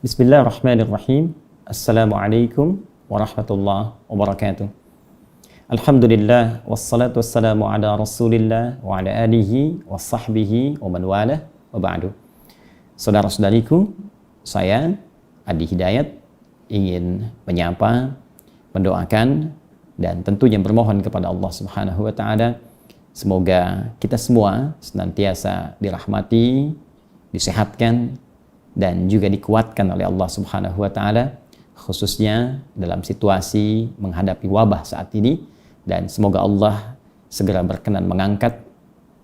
Bismillahirrahmanirrahim. Assalamualaikum warahmatullahi wabarakatuh. Alhamdulillah wassalatu wassalamu ala Rasulillah wa ala alihi wa sahbihi wa man walah wa ba'du. Saudara-saudariku, saya Adi Hidayat ingin menyapa, mendoakan dan tentunya bermohon kepada Allah Subhanahu wa taala semoga kita semua senantiasa dirahmati, disehatkan dan juga dikuatkan oleh Allah Subhanahu wa taala khususnya dalam situasi menghadapi wabah saat ini, dan semoga Allah segera berkenan mengangkat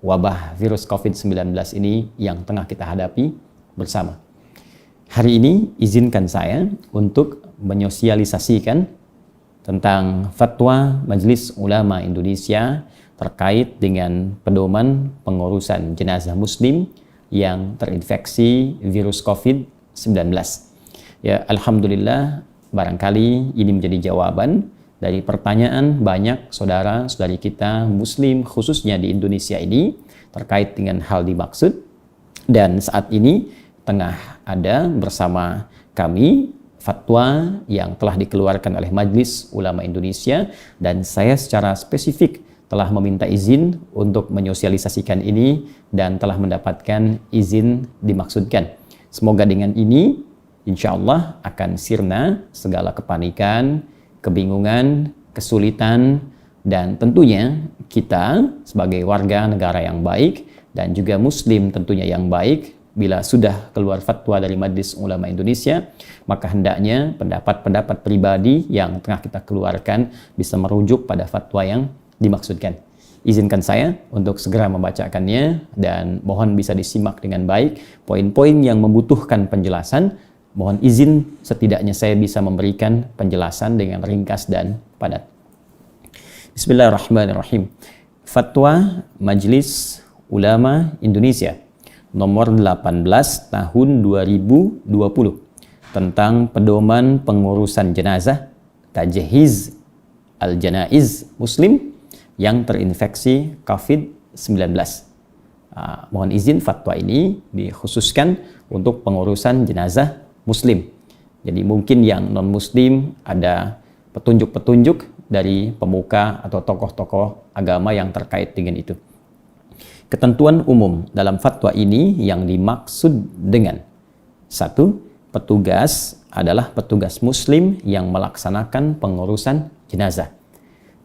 wabah virus COVID-19 ini yang tengah kita hadapi bersama. Hari ini izinkan saya untuk menyosialisasikan tentang fatwa Majelis Ulama Indonesia terkait dengan pedoman pengurusan jenazah muslim yang terinfeksi virus COVID-19. Ya, alhamdulillah, barangkali ini menjadi jawaban dari pertanyaan banyak saudara-saudari kita muslim khususnya di Indonesia ini terkait dengan hal dimaksud, dan saat ini tengah ada bersama kami fatwa yang telah dikeluarkan oleh Majelis Ulama Indonesia, dan saya secara spesifik telah meminta izin untuk menyosialisasikan ini dan telah mendapatkan izin dimaksudkan. Semoga dengan ini insya Allah akan sirna segala kepanikan, kebingungan, kesulitan, dan tentunya kita sebagai warga negara yang baik dan juga muslim tentunya yang baik, bila sudah keluar fatwa dari Majelis Ulama Indonesia, maka hendaknya pendapat-pendapat pribadi yang tengah kita keluarkan bisa merujuk pada fatwa yang dimaksudkan. Izinkan saya untuk segera membacakannya dan mohon bisa disimak dengan baik. Poin-poin yang membutuhkan penjelasan, mohon izin setidaknya saya bisa memberikan penjelasan dengan ringkas dan padat. Bismillahirrahmanirrahim. Fatwa Majelis Ulama Indonesia nomor 18 tahun 2020 tentang pedoman pengurusan jenazah tajhiz al-janaiz muslim yang terinfeksi COVID-19. Mohon izin fatwa ini dikhususkan untuk pengurusan jenazah muslim. Jadi mungkin yang non-muslim ada petunjuk-petunjuk dari pemuka atau tokoh-tokoh agama yang terkait dengan itu. Ketentuan umum dalam fatwa ini yang dimaksud dengan: 1. Petugas adalah petugas muslim yang melaksanakan pengurusan jenazah.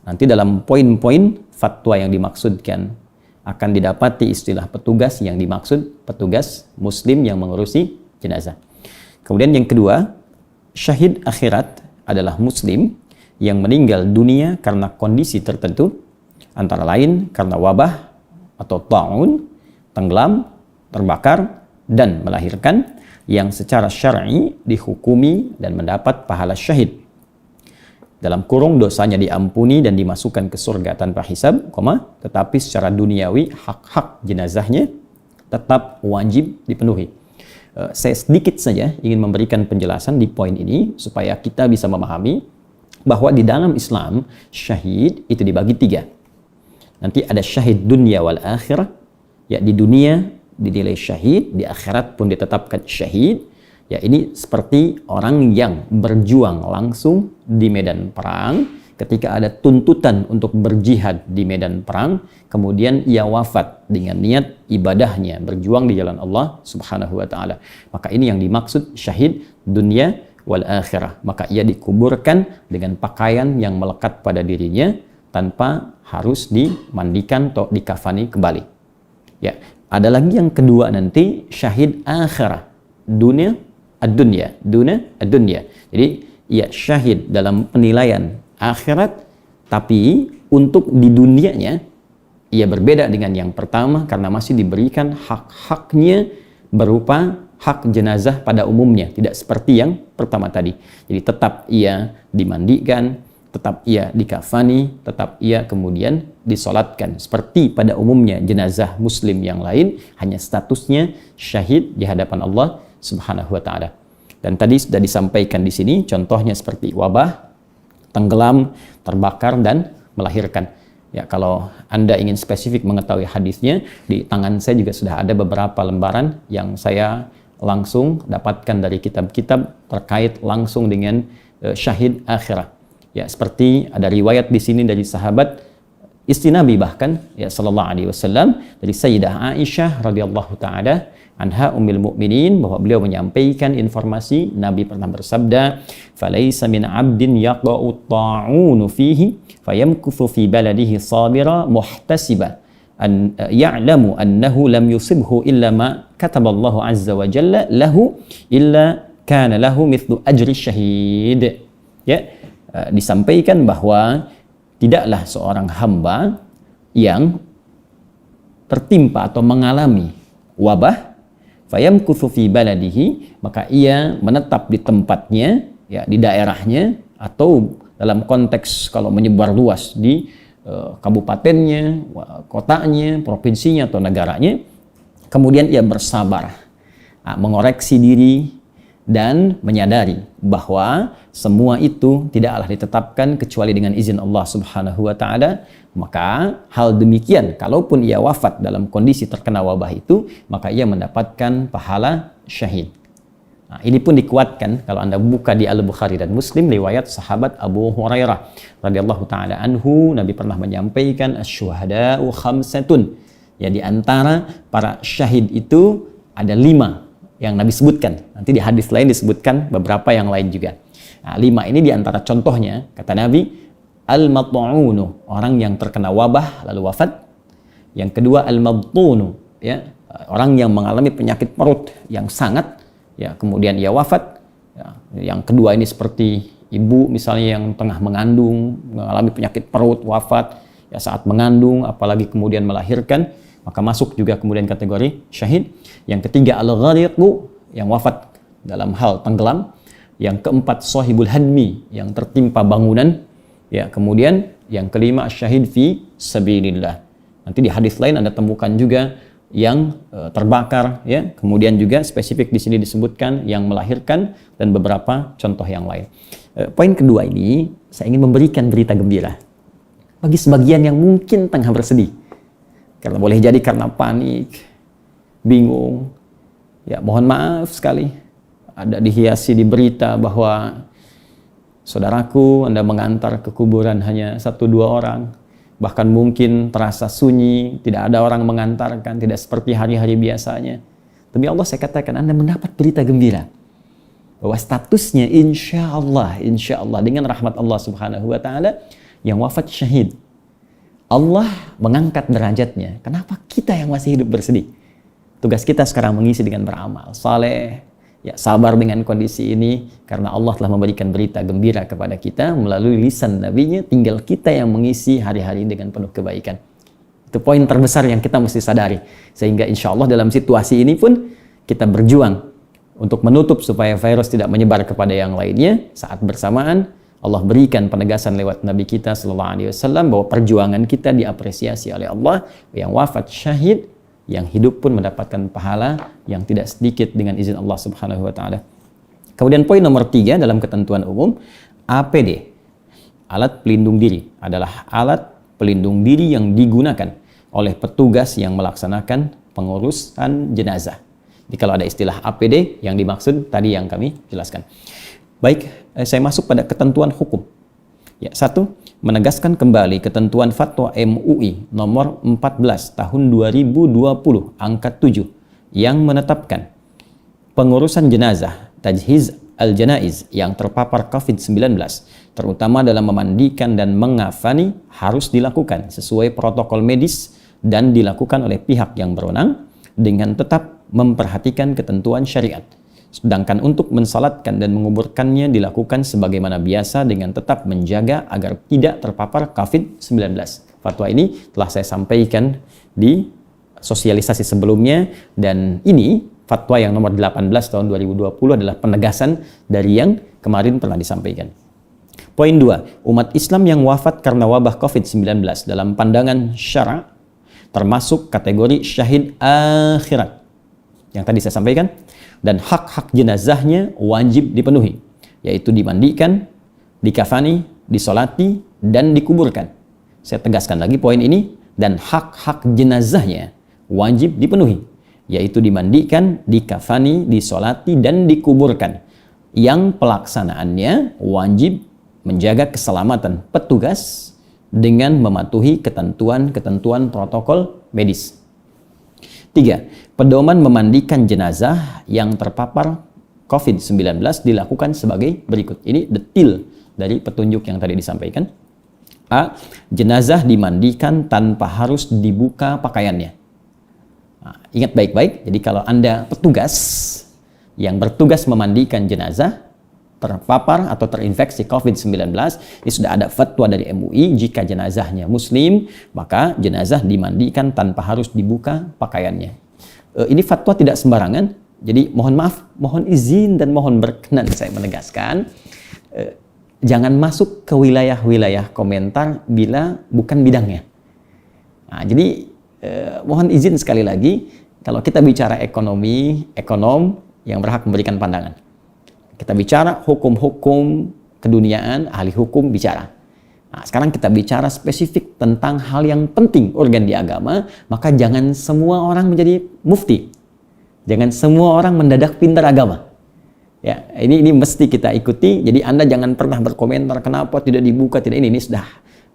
Nanti dalam poin-poin fatwa yang dimaksudkan akan didapati istilah petugas yang dimaksud petugas muslim yang mengurusi jenazah. Kemudian yang kedua, syahid akhirat adalah muslim yang meninggal dunia karena kondisi tertentu, antara lain karena wabah atau ta'un, tenggelam, terbakar, dan melahirkan, yang secara syar'i dihukumi dan mendapat pahala syahid. Dalam kurung dosanya diampuni dan dimasukkan ke surga tanpa hisab, tetapi secara duniawi hak-hak jenazahnya tetap wajib dipenuhi. Saya sedikit saja ingin memberikan penjelasan di poin ini supaya kita bisa memahami bahwa di dalam Islam syahid itu dibagi 3. Nanti ada syahid dunia wal akhirah, ya di dunia dinilai syahid, di akhirat pun ditetapkan syahid. Ya, ini seperti orang yang berjuang langsung di medan perang, ketika ada tuntutan untuk berjihad di medan perang, kemudian ia wafat dengan niat ibadahnya berjuang di jalan Allah Subhanahu wa taala. Maka ini yang dimaksud syahid dunia wal akhirah. Maka ia dikuburkan dengan pakaian yang melekat pada dirinya tanpa harus dimandikan atau dikafani kembali. Ya, ada lagi yang kedua nanti syahid akhirah, dunia ad-dunya. Jadi ia syahid dalam penilaian akhirat, tapi untuk di dunianya ia berbeda dengan yang pertama karena masih diberikan hak-haknya berupa hak jenazah pada umumnya, tidak seperti yang pertama tadi. Jadi tetap ia dimandikan, tetap ia dikafani, tetap ia kemudian disolatkan seperti pada umumnya jenazah muslim yang lain, hanya statusnya syahid di hadapan Allah Subhanahu wa taala. Dan tadi sudah disampaikan di sini contohnya seperti wabah, tenggelam, terbakar, dan melahirkan. Ya, kalau Anda ingin spesifik mengetahui hadisnya, di tangan saya juga sudah ada beberapa lembaran yang saya langsung dapatkan dari kitab-kitab terkait langsung dengan syahid akhirat. Ya, seperti ada riwayat di sini dari sahabat istri Nabi bahkan ya sallallahu alaihi wasallam dari Sayyidah Aisyah radhiyallahu taala anha ummul mukminin, bahwa beliau menyampaikan informasi Nabi pernah bersabda, "Falaisa min 'abdin yaqa'u ta'unu fihi fayamkuthu fi baladihi sabira muhtasiba an ya'lamu annahu lam yusibhu illa ma kataballahu azza wa jalla lahu illa kana lahu mithlu ajri syahid." Ya, disampaikan bahwa tidaklah seorang hamba yang tertimpa atau mengalami wabah fayamkuthu fi baladihi, maka ia menetap di tempatnya, ya di daerahnya, atau dalam konteks kalau menyebar luas di kabupatennya, kotanya, provinsinya atau negaranya, kemudian ia bersabar, mengoreksi diri dan menyadari bahwa semua itu tidaklah ditetapkan kecuali dengan izin Allah Subhanahu wa taala, maka hal demikian kalaupun ia wafat dalam kondisi terkena wabah itu, maka ia mendapatkan pahala syahid. Nah, ini pun dikuatkan kalau Anda buka di Al-Bukhari dan Muslim riwayat sahabat Abu Hurairah radhiyallahu taala anhu, Nabi pernah menyampaikan asy-syuhada'u khamsatun. Ya, di antara para syahid itu ada 5 yang Nabi sebutkan. Nanti di hadis lain disebutkan beberapa yang lain juga. Nah, 5 ini diantara contohnya, kata Nabi, al-mat'unu, orang yang terkena wabah lalu wafat. Yang kedua al-mabtunu, ya, orang yang mengalami penyakit perut yang sangat, ya, kemudian ia wafat. Ya, yang kedua ini seperti ibu misalnya yang tengah mengandung, mengalami penyakit perut, wafat ya saat mengandung, apalagi kemudian melahirkan, maka masuk juga kemudian kategori syahid. Yang ketiga al-ghariqu, yang wafat dalam hal tenggelam. Yang keempat sahibul hadmi, yang tertimpa bangunan. Ya, kemudian yang kelima syahid fi sabilillah. Nanti di hadis lain Anda temukan juga yang terbakar, ya. Kemudian juga spesifik di sini disebutkan yang melahirkan dan beberapa contoh yang lain. Poin kedua ini saya ingin memberikan berita gembira bagi sebagian yang mungkin tengah bersedih. Karena boleh jadi karena panik, bingung. Ya, mohon maaf sekali. Ada dihiasi di berita bahwa saudaraku, Anda mengantar ke kuburan hanya 1-2 orang. Bahkan mungkin terasa sunyi, tidak ada orang mengantarkan, tidak seperti hari-hari biasanya. Demi Allah saya katakan Anda mendapat berita gembira. Bahwa statusnya insya Allah dengan rahmat Allah Subhanahu wa ta'ala yang wafat syahid. Allah mengangkat derajatnya. Kenapa kita yang masih hidup bersedih? Tugas kita sekarang mengisi dengan beramal saleh, ya, sabar dengan kondisi ini karena Allah telah memberikan berita gembira kepada kita melalui lisan nabinya. Tinggal kita yang mengisi hari-hari dengan penuh kebaikan. Itu poin terbesar yang kita mesti sadari. Sehingga insya Allah dalam situasi ini pun kita berjuang untuk menutup supaya virus tidak menyebar kepada yang lainnya. Saat bersamaan Allah berikan penegasan lewat Nabi kita sallallahu alaihi wasallam bahwa perjuangan kita diapresiasi oleh Allah. Yang wafat syahid, yang hidup pun mendapatkan pahala yang tidak sedikit dengan izin Allah Subhanahu wa taala. Kemudian poin nomor 3 dalam ketentuan umum, APD, alat pelindung diri, adalah alat pelindung diri yang digunakan oleh petugas yang melaksanakan pengurusan jenazah. Jadi kalau ada istilah APD yang dimaksud tadi yang kami jelaskan. Baik, saya masuk pada ketentuan hukum. Ya, 1. Menegaskan kembali ketentuan Fatwa MUI nomor 14 tahun 2020 angka 7 yang menetapkan pengurusan jenazah tajhiz al-janaiz yang terpapar COVID-19 terutama dalam memandikan dan mengafani harus dilakukan sesuai protokol medis dan dilakukan oleh pihak yang berwenang dengan tetap memperhatikan ketentuan syariat. Sedangkan untuk mensalatkan dan menguburkannya dilakukan sebagaimana biasa dengan tetap menjaga agar tidak terpapar COVID-19. Fatwa ini telah saya sampaikan di sosialisasi sebelumnya, dan ini fatwa yang nomor 18 tahun 2020 adalah penegasan dari yang kemarin pernah disampaikan. Poin 2, umat Islam yang wafat karena wabah COVID-19 dalam pandangan syara termasuk kategori syahid akhirat yang tadi saya sampaikan, dan hak-hak jenazahnya wajib dipenuhi, yaitu dimandikan, dikafani, disolati, dan dikuburkan. Saya tegaskan lagi poin ini, dan hak-hak jenazahnya wajib dipenuhi, yaitu dimandikan, dikafani, disolati, dan dikuburkan, yang pelaksanaannya wajib menjaga keselamatan petugas dengan mematuhi ketentuan-ketentuan protokol medis. 3. Pedoman memandikan jenazah yang terpapar COVID-19 dilakukan sebagai berikut. Ini detail dari petunjuk yang tadi disampaikan. A. Jenazah dimandikan tanpa harus dibuka pakaiannya. Nah, ingat baik-baik, jadi kalau Anda petugas yang bertugas memandikan jenazah terpapar atau terinfeksi COVID-19, ini sudah ada fatwa dari MUI, jika jenazahnya muslim, maka jenazah dimandikan tanpa harus dibuka pakaiannya. Ini fatwa tidak sembarangan, jadi mohon maaf, mohon izin dan mohon berkenan saya menegaskan, jangan masuk ke wilayah-wilayah komentar bila bukan bidangnya. Nah, jadi mohon izin sekali lagi, kalau kita bicara ekonomi, ekonom yang berhak memberikan pandangan. Kita bicara hukum-hukum keduniaan, ahli hukum bicara. Nah, sekarang kita bicara spesifik tentang hal yang penting organ di agama, maka jangan semua orang menjadi mufti. Jangan semua orang mendadak pintar agama. Ya, ini mesti kita ikuti. Jadi Anda jangan pernah berkomentar kenapa tidak dibuka, tidak ini sudah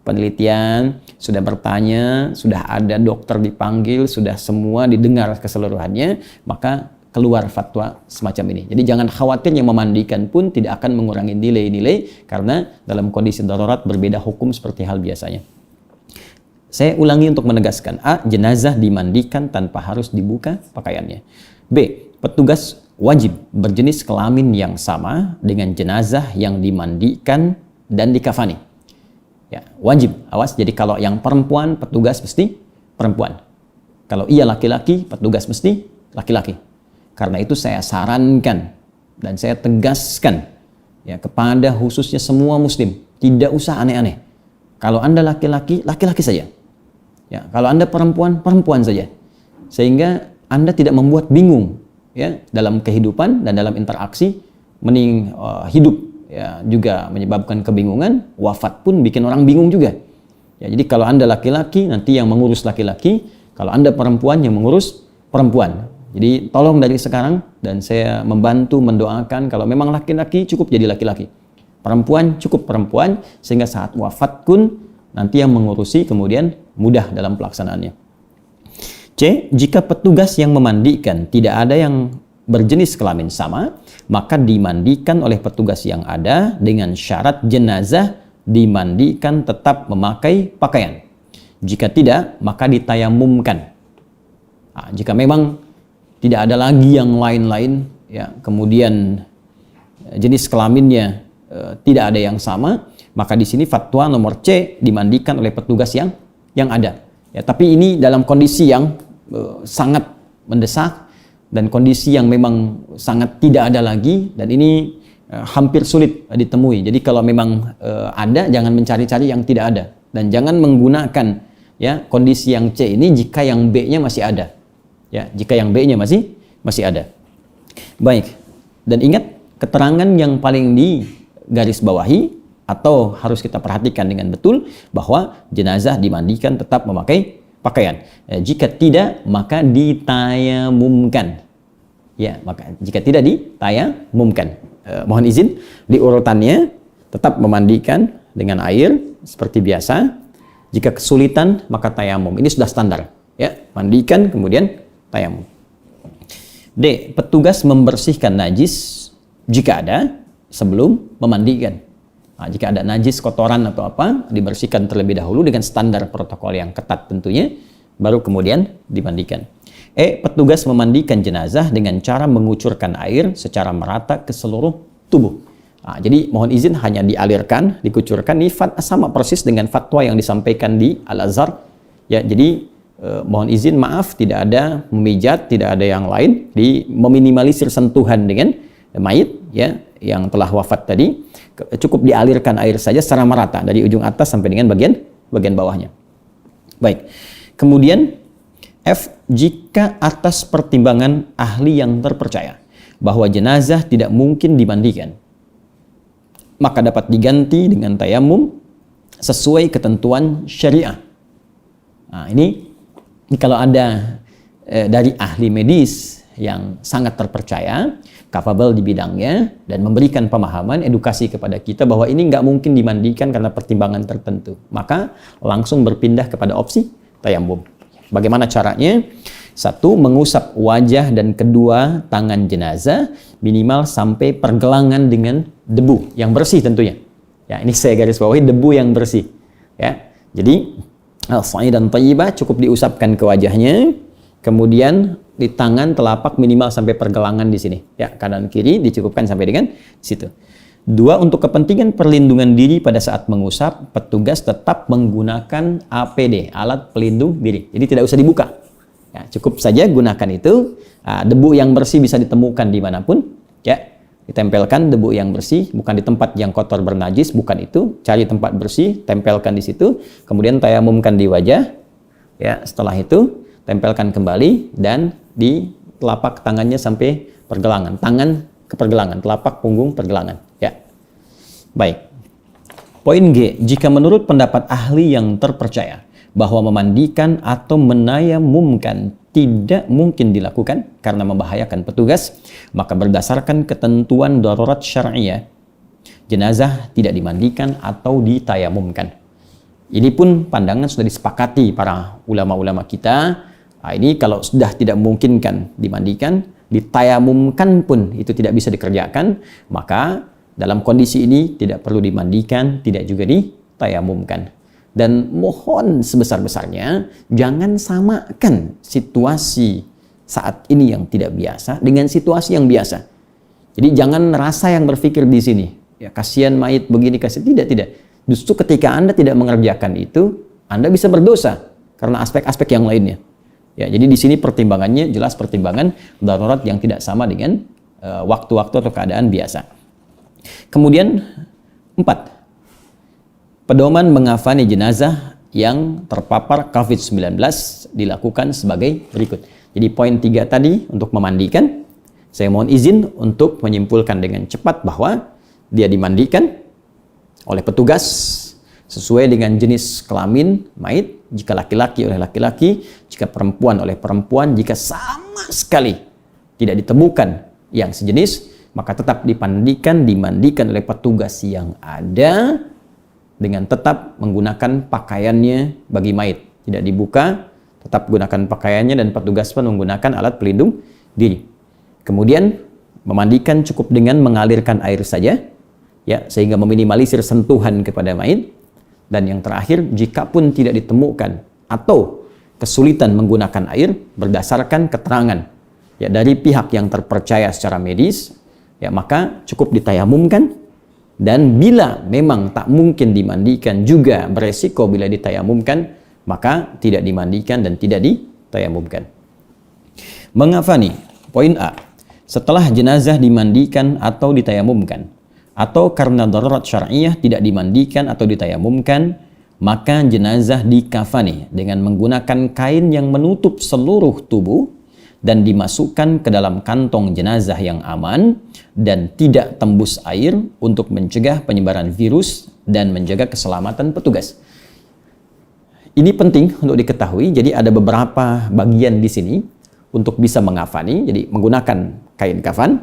penelitian, sudah bertanya, sudah ada dokter dipanggil, sudah semua didengar keseluruhannya, maka keluar fatwa semacam ini. Jadi jangan khawatir, yang memandikan pun tidak akan mengurangi nilai-nilai karena dalam kondisi darurat berbeda hukum seperti hal biasanya. Saya ulangi untuk menegaskan. A. Jenazah dimandikan tanpa harus dibuka pakaiannya. B. Petugas wajib berjenis kelamin yang sama dengan jenazah yang dimandikan dan dikafani. Ya, wajib. Awas, jadi kalau yang perempuan, petugas mesti perempuan. Kalau ia laki-laki, petugas mesti laki-laki. Karena itu saya sarankan dan saya tegaskan ya kepada khususnya semua muslim, tidak usah aneh-aneh. Kalau Anda laki-laki, laki-laki saja. Ya, kalau Anda perempuan, perempuan saja. Sehingga Anda tidak membuat bingung ya dalam kehidupan dan dalam interaksi. Mending hidup ya juga menyebabkan kebingungan, wafat pun bikin orang bingung juga. Ya, jadi kalau Anda laki-laki, nanti yang mengurus laki-laki, kalau Anda perempuan, yang mengurus perempuan. Jadi tolong dari sekarang, dan saya membantu mendoakan, kalau memang laki-laki cukup jadi laki-laki, perempuan cukup perempuan, sehingga saat wafat pun nanti yang mengurusi kemudian mudah dalam pelaksanaannya. C. Jika petugas yang memandikan tidak ada yang berjenis kelamin sama, maka dimandikan oleh petugas yang ada dengan syarat jenazah dimandikan tetap memakai pakaian. Jika tidak, maka ditayamumkan. Nah, jika memang tidak ada lagi yang lain-lain, ya, kemudian jenis kelaminnya tidak ada yang sama, maka di sini fatwa nomor C, dimandikan oleh petugas yang ada. Ya, tapi ini dalam kondisi yang sangat mendesak dan kondisi yang memang sangat tidak ada lagi, dan ini hampir sulit ditemui. Jadi kalau memang ada, jangan mencari-cari yang tidak ada, dan jangan menggunakan ya kondisi yang C ini jika yang B-nya masih ada. Ya, jika yang B-nya masih ada. Baik. Dan ingat, keterangan yang paling digarisbawahi atau harus kita perhatikan dengan betul bahwa jenazah dimandikan tetap memakai pakaian. Jika tidak, maka ditayamumkan. Ya, maka jika tidak ditayamumkan. Mohon izin, di urutannya tetap memandikan dengan air seperti biasa. Jika kesulitan, maka tayamum. Ini sudah standar. Ya, mandikan kemudian tayamum. D. Petugas membersihkan najis jika ada sebelum memandikan. Nah, jika ada najis, kotoran atau apa, dibersihkan terlebih dahulu dengan standar protokol yang ketat tentunya, baru kemudian dimandikan. E. Petugas memandikan jenazah dengan cara mengucurkan air secara merata ke seluruh tubuh. Nah, jadi mohon izin, hanya dialirkan, dikucurkan. Ini sama persis dengan fatwa yang disampaikan di Al-Azhar. Ya, jadi mohon izin, maaf, tidak ada memijat, tidak ada yang lain, meminimalisir sentuhan dengan mayit ya yang telah wafat tadi. Cukup dialirkan air saja secara merata dari ujung atas sampai dengan bagian bawahnya. Baik. Kemudian F. Jika atas pertimbangan ahli yang terpercaya bahwa jenazah tidak mungkin dimandikan, maka dapat diganti dengan tayamum sesuai ketentuan syariah. Nah, ini kalau ada dari ahli medis yang sangat terpercaya, capable di bidangnya, dan memberikan pemahaman, edukasi kepada kita bahwa ini nggak mungkin dimandikan karena pertimbangan tertentu. Maka langsung berpindah kepada opsi tayamum. Bagaimana caranya? Satu, mengusap wajah dan kedua tangan jenazah minimal sampai pergelangan dengan debu yang bersih tentunya. Ya, ini saya garis bawahi debu yang bersih. Ya, jadi al-sa'idan thayyibah cukup diusapkan ke wajahnya, kemudian di tangan telapak minimal sampai pergelangan di sini. Ya, kanan kiri dicukupkan sampai dengan situ. Dua, untuk kepentingan perlindungan diri pada saat mengusap, petugas tetap menggunakan APD, alat pelindung diri. Jadi tidak usah dibuka. Ya, cukup saja gunakan itu. Debu yang bersih bisa ditemukan dimanapun. Ya, ditempelkan debu yang bersih, bukan di tempat yang kotor bernajis, bukan itu. Cari tempat bersih, tempelkan di situ. Kemudian tayamumkan di wajah. Ya, setelah itu tempelkan kembali dan di telapak tangannya sampai pergelangan, tangan ke pergelangan, telapak punggung pergelangan. Ya, baik. Poin G, jika menurut pendapat ahli yang terpercaya bahwa memandikan atau menayamumkan tidak mungkin dilakukan karena membahayakan petugas, maka berdasarkan ketentuan darurat syariah, jenazah tidak dimandikan atau ditayamumkan. Ini pun pandangan sudah disepakati para ulama-ulama kita. Ini kalau sudah tidak memungkinkan dimandikan, ditayamumkan pun itu tidak bisa dikerjakan, maka dalam kondisi ini tidak perlu dimandikan, tidak juga ditayamumkan. Dan mohon sebesar-besarnya jangan samakan situasi saat ini yang tidak biasa dengan situasi yang biasa. Jadi jangan rasa yang berpikir di sini, ya kasihan mayit begini, kasihan, tidak. Justru ketika Anda tidak mengerjakan itu, Anda bisa berdosa karena aspek-aspek yang lainnya. Ya, jadi di sini pertimbangannya jelas pertimbangan darurat yang tidak sama dengan waktu-waktu atau keadaan biasa. Kemudian 4, pedoman mengafani jenazah yang terpapar COVID-19 dilakukan sebagai berikut. Jadi poin 3 tadi untuk memandikan, saya mohon izin untuk menyimpulkan dengan cepat bahwa dia dimandikan oleh petugas sesuai dengan jenis kelamin mayit, jika laki-laki oleh laki-laki, jika perempuan oleh perempuan, jika sama sekali tidak ditemukan yang sejenis, maka tetap dimandikan oleh petugas yang ada dengan tetap menggunakan pakaiannya bagi mayit. Tidak dibuka, tetap gunakan pakaiannya dan petugas pun menggunakan alat pelindung diri. Kemudian memandikan cukup dengan mengalirkan air saja, ya, sehingga meminimalisir sentuhan kepada mayit. Dan yang terakhir, jika pun tidak ditemukan atau kesulitan menggunakan air berdasarkan keterangan ya dari pihak yang terpercaya secara medis, ya maka cukup ditayamumkan. Dan bila memang tak mungkin dimandikan juga beresiko bila ditayamumkan, maka tidak dimandikan dan tidak ditayamumkan. Mengafani, poin A, setelah jenazah dimandikan atau ditayamumkan, atau karena darurat syariah tidak dimandikan atau ditayamumkan, maka jenazah dikafani dengan menggunakan kain yang menutup seluruh tubuh dan dimasukkan ke dalam kantong jenazah yang aman dan tidak tembus air untuk mencegah penyebaran virus dan menjaga keselamatan petugas. Ini penting untuk diketahui. Jadi ada beberapa bagian di sini untuk bisa mengafani. Jadi menggunakan kain kafan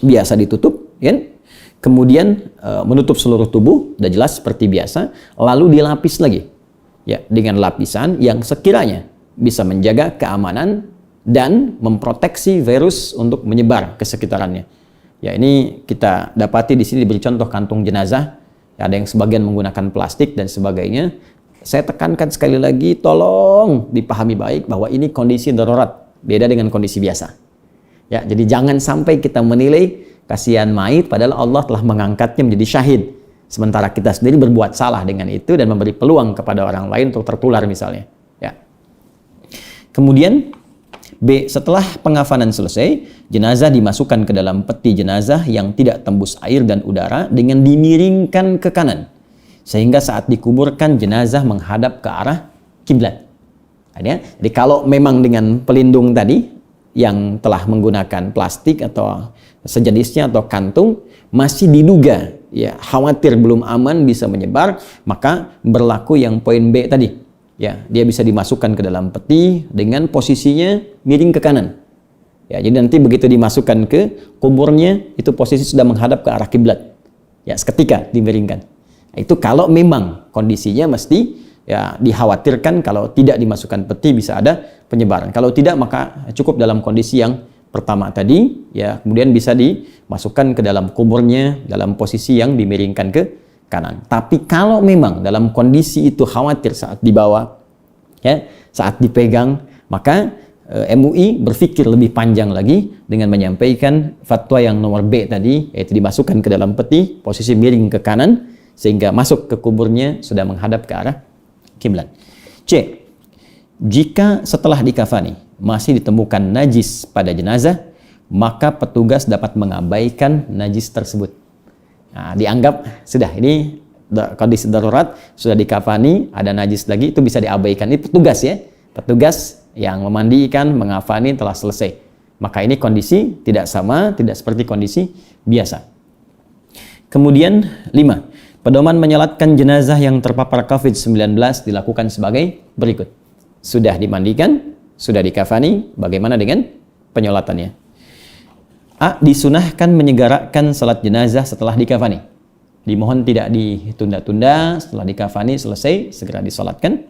biasa ditutup, ya. Kemudian menutup seluruh tubuh, sudah jelas seperti biasa, lalu dilapis lagi ya dengan lapisan yang sekiranya bisa menjaga keamanan dan memproteksi virus untuk menyebar ke sekitarannya. Ya, ini kita dapati di sini diberi contoh kantung jenazah, ya, ada yang sebagian menggunakan plastik dan sebagainya. Saya tekankan sekali lagi, tolong dipahami baik bahwa ini kondisi darurat, beda dengan kondisi biasa. Ya, jadi jangan sampai kita menilai kasihan mayit padahal Allah telah mengangkatnya menjadi syahid, sementara kita sendiri berbuat salah dengan itu dan memberi peluang kepada orang lain untuk tertular misalnya. Ya. Kemudian B, setelah pengafanan selesai, jenazah dimasukkan ke dalam peti jenazah yang tidak tembus air dan udara dengan dimiringkan ke kanan, sehingga saat dikuburkan jenazah menghadap ke arah kiblat. Jadi kalau memang dengan pelindung tadi yang telah menggunakan plastik atau sejenisnya atau kantung masih diduga ya khawatir belum aman bisa menyebar, maka berlaku yang poin B tadi. Ya, dia bisa dimasukkan ke dalam peti dengan posisinya miring ke kanan. Ya, jadi nanti begitu dimasukkan ke kuburnya, itu posisi sudah menghadap ke arah kiblat. Ya, seketika dimiringkan. Nah, itu kalau memang kondisinya mesti ya dikhawatirkan kalau tidak dimasukkan peti bisa ada penyebaran. Kalau tidak maka cukup dalam kondisi yang pertama tadi, ya kemudian bisa dimasukkan ke dalam kuburnya dalam posisi yang dimiringkan ke kanan. Tapi kalau memang dalam kondisi itu khawatir saat dibawa, ya saat dipegang, maka MUI berpikir lebih panjang lagi dengan menyampaikan fatwa yang nomor B tadi, yaitu dimasukkan ke dalam peti, posisi miring ke kanan, sehingga masuk ke kuburnya sudah menghadap ke arah kiblat. C. Jika setelah dikafani masih ditemukan najis pada jenazah, maka petugas dapat mengabaikan najis tersebut. Nah, dianggap sudah ini kondisi darurat, sudah dikafani, ada najis lagi, itu bisa diabaikan. Ini petugas ya, petugas yang memandikan, mengafani telah selesai. Maka ini kondisi tidak sama, tidak seperti kondisi biasa. Kemudian 5. Pedoman menyolatkan jenazah yang terpapar COVID-19 dilakukan sebagai berikut. Sudah dimandikan, sudah dikafani, bagaimana dengan penyolatannya? A. Disunahkan menyegarakan salat jenazah setelah dikafani. Dimohon tidak ditunda-tunda, setelah dikafani selesai, segera disolatkan.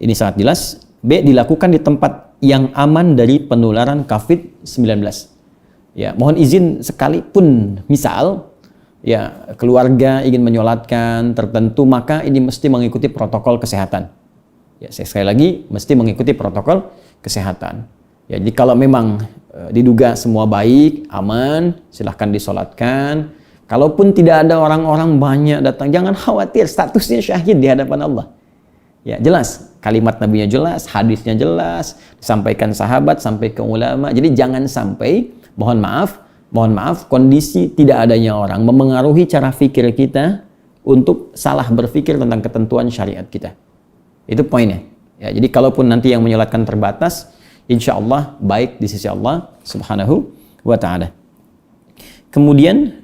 Ini sangat jelas. B. Dilakukan di tempat yang aman dari penularan COVID-19. Ya, mohon izin sekalipun misal ya keluarga ingin menyolatkan tertentu, maka ini mesti mengikuti protokol kesehatan. Ya, sekali lagi mesti mengikuti protokol kesehatan. Ya, jadi kalau memang diduga semua baik, aman, silahkan disolatkan. Kalaupun tidak ada orang-orang banyak datang, jangan khawatir, statusnya syahid di hadapan Allah. Ya, jelas, kalimat Nabi-nya jelas, hadisnya jelas, disampaikan sahabat sampai ke ulama. Jadi jangan sampai, mohon maaf, kondisi tidak adanya orang memengaruhi cara fikir kita untuk salah berpikir tentang ketentuan syariat kita. Itu poinnya. Ya, jadi kalaupun nanti yang menyolatkan terbatas, insya Allah baik di sisi Allah Subhanahu wa ta'ala. Kemudian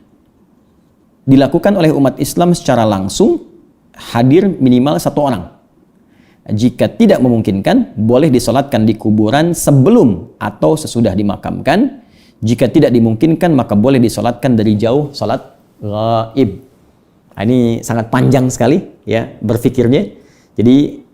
dilakukan oleh umat Islam secara langsung, hadir minimal 1 orang. Jika tidak memungkinkan, boleh disolatkan di kuburan sebelum atau sesudah dimakamkan. Jika tidak dimungkinkan, maka boleh disolatkan dari jauh, solat ghaib. Nah, ini sangat panjang sekali ya berpikirnya. Jadi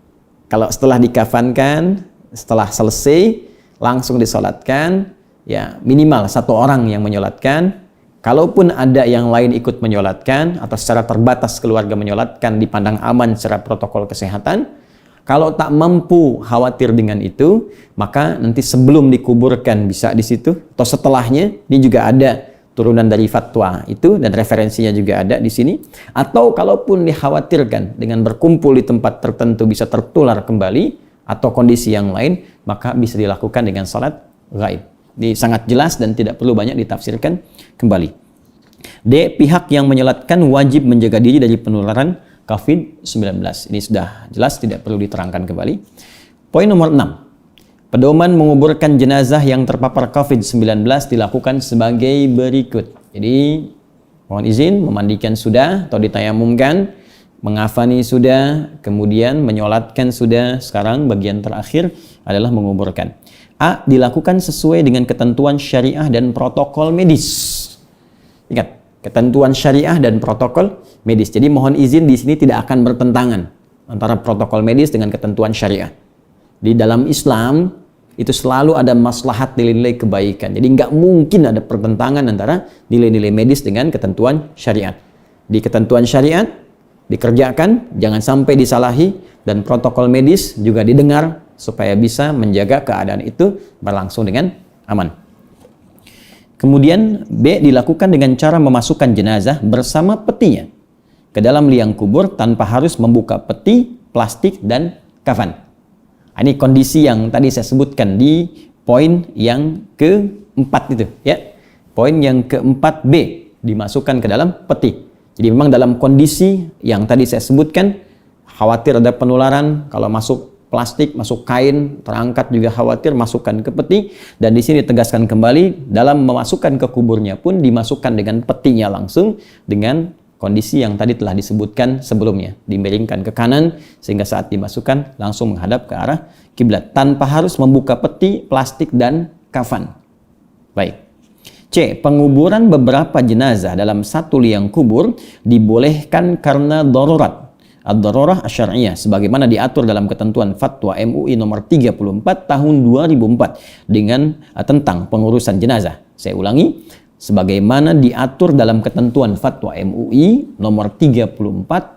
kalau setelah dikafankan, setelah selesai langsung disolatkan, ya minimal 1 orang yang menyolatkan. Kalaupun ada yang lain ikut menyolatkan atau secara terbatas keluarga menyolatkan, dipandang aman secara protokol kesehatan. Kalau tak mampu khawatir dengan itu, maka nanti sebelum dikuburkan bisa di situ atau setelahnya. Ini juga ada turunan dari fatwa itu dan referensinya juga ada di sini. Atau kalaupun dikhawatirkan dengan berkumpul di tempat tertentu bisa tertular kembali atau kondisi yang lain, maka bisa dilakukan dengan salat ghaib. Ini sangat jelas dan tidak perlu banyak ditafsirkan kembali. D. Pihak yang menyolatkan wajib menjaga diri dari penularan COVID-19. Ini sudah jelas, tidak perlu diterangkan kembali. Poin nomor 6. Pedoman menguburkan jenazah yang terpapar COVID-19 dilakukan sebagai berikut. Jadi, mohon izin, memandikan sudah atau ditayamumkan, mengafani sudah, kemudian menyolatkan sudah. Sekarang bagian terakhir adalah menguburkan. A. Dilakukan sesuai dengan ketentuan syariah dan protokol medis. Ingat, ketentuan syariah dan protokol medis. Jadi mohon izin di sini tidak akan bertentangan antara protokol medis dengan ketentuan syariah. Di dalam Islam itu selalu ada maslahat nilai-nilai kebaikan. Jadi nggak mungkin ada pertentangan antara nilai-nilai medis dengan ketentuan syariat. Di ketentuan syariat dikerjakan, jangan sampai disalahi, dan protokol medis juga didengar supaya bisa menjaga keadaan itu berlangsung dengan aman. Kemudian B. Dilakukan dengan cara memasukkan jenazah bersama petinya ke dalam liang kubur tanpa harus membuka peti, plastik, dan kafan. Ini kondisi yang tadi saya sebutkan di poin yang keempat itu, ya. Poin yang keempat B, dimasukkan ke dalam peti. Jadi memang dalam kondisi yang tadi saya sebutkan, khawatir ada penularan, kalau masuk plastik, masuk kain, terangkat juga khawatir, masukkan ke peti. Dan di sini tegaskan kembali, dalam memasukkan ke kuburnya pun dimasukkan dengan petinya langsung, dengan kondisi yang tadi telah disebutkan sebelumnya, dimiringkan ke kanan sehingga saat dimasukkan langsung menghadap ke arah kiblat tanpa harus membuka peti, plastik dan kafan. Baik. C. Penguburan beberapa jenazah dalam satu liang kubur dibolehkan karena darurat. Ad-darurah asy-syar'iyyah sebagaimana diatur dalam ketentuan Fatwa MUI nomor 34 tahun 2004 dengan tentang pengurusan jenazah. Saya ulangi, sebagaimana diatur dalam ketentuan Fatwa MUI nomor 34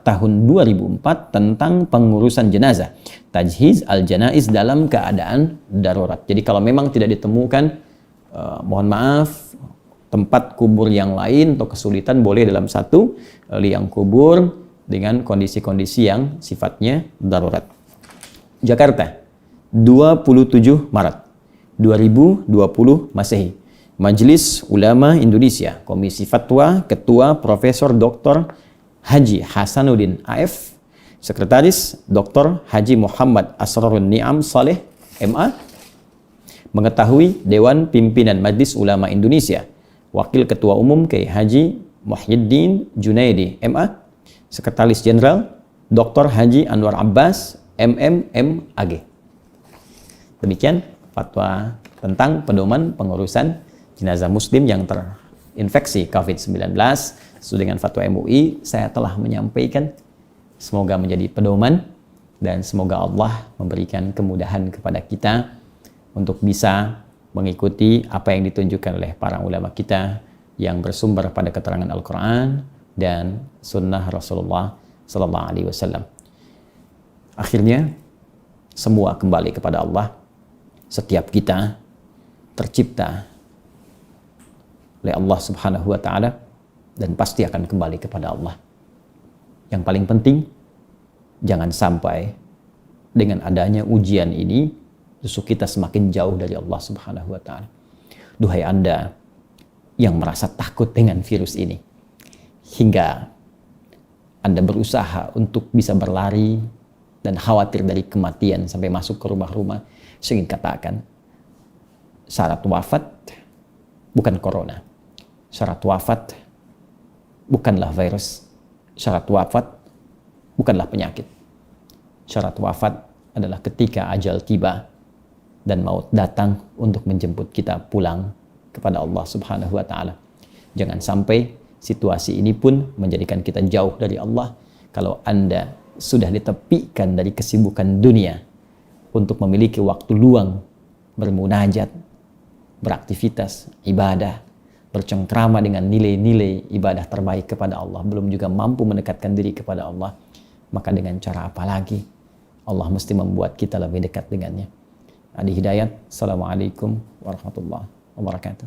tahun 2004 tentang pengurusan jenazah. Tajhiz al-janaiz dalam keadaan darurat. Jadi kalau memang tidak ditemukan, mohon maaf, tempat kubur yang lain atau kesulitan, boleh dalam satu liang kubur dengan kondisi-kondisi yang sifatnya darurat. Jakarta, 27 Maret 2020 Masehi. Majelis Ulama Indonesia, Komisi Fatwa, Ketua Profesor Dr. Haji Hasanuddin AF, Sekretaris Dr. Haji Muhammad Asrarun Ni'am Saleh MA, mengetahui Dewan Pimpinan Majelis Ulama Indonesia, Wakil Ketua Umum Kiai Haji Muhyiddin Junaidi MA, Sekretaris Jenderal Dr. Haji Anwar Abbas MMAG. Demikian fatwa tentang pedoman pengurusan jenazah muslim yang terinfeksi COVID-19 sesuai dengan fatwa MUI. Saya telah menyampaikan, semoga menjadi pedoman dan semoga Allah memberikan kemudahan kepada kita untuk bisa mengikuti apa yang ditunjukkan oleh para ulama kita yang bersumber pada keterangan Al-Quran dan sunnah Rasulullah Sallallahu Alaihi Wasallam. Akhirnya semua kembali kepada Allah. Setiap kita tercipta oleh Allah Subhanahu Wa Taala dan pasti akan kembali kepada Allah. Yang paling penting, jangan sampai dengan adanya ujian ini justru kita semakin jauh dari Allah Subhanahu Wa Taala. Duhai Anda yang merasa takut dengan virus ini, hingga Anda berusaha untuk bisa berlari dan khawatir dari kematian sampai masuk ke rumah-rumah, saya ingin katakan, syarat wafat bukan corona. Syarat wafat bukanlah virus. Syarat wafat bukanlah penyakit. Syarat wafat adalah ketika ajal tiba dan maut datang untuk menjemput kita pulang kepada Allah Subhanahu Wa Taala. Jangan sampai situasi ini pun menjadikan kita jauh dari Allah. Kalau Anda sudah ditepikan dari kesibukan dunia untuk memiliki waktu luang bermunajat, beraktivitas, ibadah, bercengkrama dengan nilai-nilai ibadah terbaik kepada Allah, belum juga mampu mendekatkan diri kepada Allah, maka dengan cara apa lagi Allah mesti membuat kita lebih dekat dengannya. Adi Hidayat, Assalamualaikum warahmatullahi wabarakatuh.